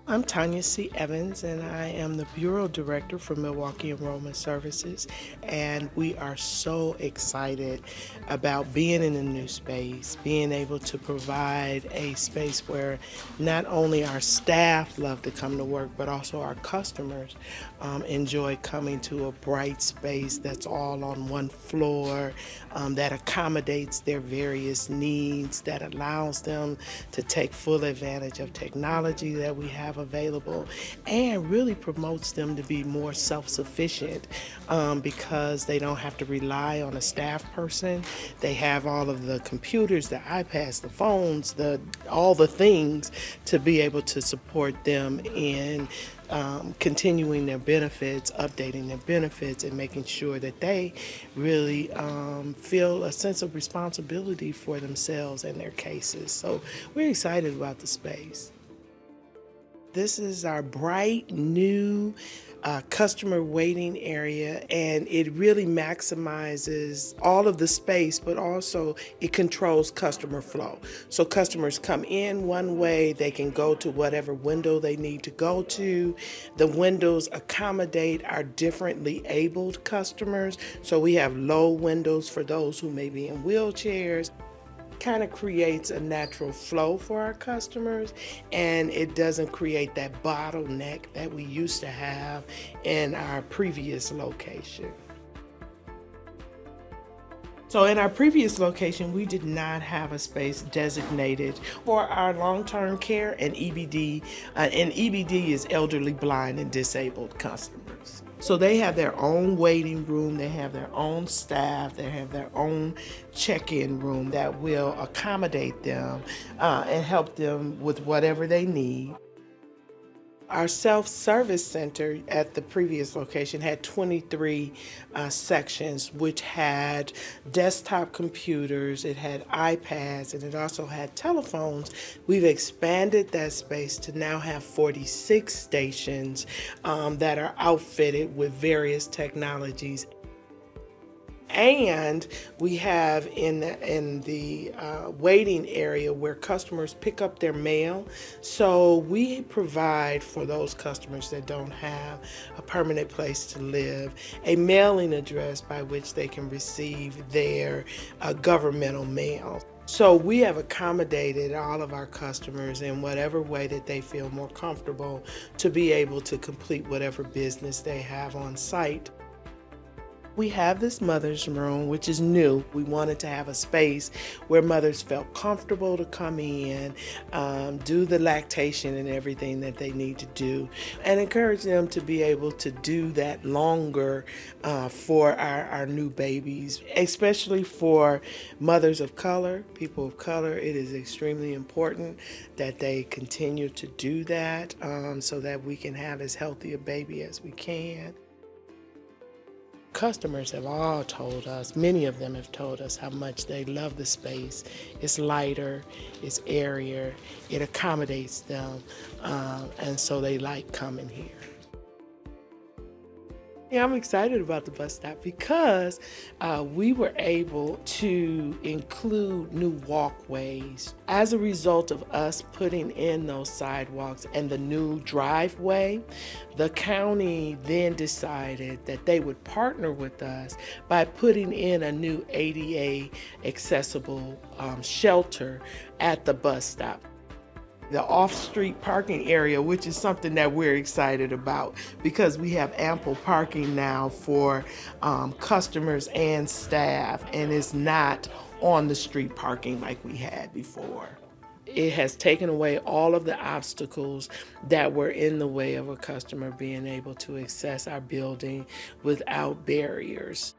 I'm Tanya C. Evans, and I am the Bureau Director for Milwaukee Enrollment Services. And we are so excited about being in a new space, being able to provide a space where not only our staff love to come to work, but also our customers enjoy coming to a bright space that's all on one floor, that accommodates their various needs, that allows them to take full advantage of technology that we have available, and really promotes them to be more self-sufficient because they don't have to rely on a staff person. They have all of the computers, the iPads, the phones, all the things to be able to support them in continuing their benefits, updating their benefits, and making sure that they really feel a sense of responsibility for themselves and their cases. So we're excited about the space. This is our bright new customer waiting area, and it really maximizes all of the space, but also it controls customer flow. So customers come in one way, they can go to whatever window they need to go to. The windows accommodate our differently abled customers. So we have low windows for those who may be in wheelchairs. Kind of creates a natural flow for our customers, and it doesn't create that bottleneck that we used to have in our previous location. So in our previous location, we did not have a space designated for our long-term care and EBD, and EBD is elderly, blind, and disabled customers. So they have their own waiting room, they have their own staff, they have their own check-in room that will accommodate them and help them with whatever they need. Our self-service center at the previous location had 23 sections, which had desktop computers, it had iPads, and it also had telephones. We've expanded that space to now have 46 stations that are outfitted with various technologies. And we have in the waiting area where customers pick up their mail. So we provide for those customers that don't have a permanent place to live, a mailing address by which they can receive their governmental mail. So we have accommodated all of our customers in whatever way that they feel more comfortable to be able to complete whatever business they have on site. We have this mother's room, which is new. We wanted to have a space where mothers felt comfortable to come in, do the lactation and everything that they need to do, and encourage them to be able to do that longer for our new babies, especially for mothers of color, people of color. It is extremely important that they continue to do that so that we can have as healthy a baby as we can. Customers have all told us, many of them have told us how much they love the space. It's lighter, it's airier, it accommodates them, and so they like coming here. Yeah, I'm excited about the bus stop because we were able to include new walkways. As a result of us putting in those sidewalks and the new driveway, the county then decided that they would partner with us by putting in a new ADA accessible shelter at the bus stop. The off-street parking area, which is something that we're excited about because we have ample parking now for customers and staff, and it's not on the street parking like we had before. It has taken away all of the obstacles that were in the way of a customer being able to access our building without barriers.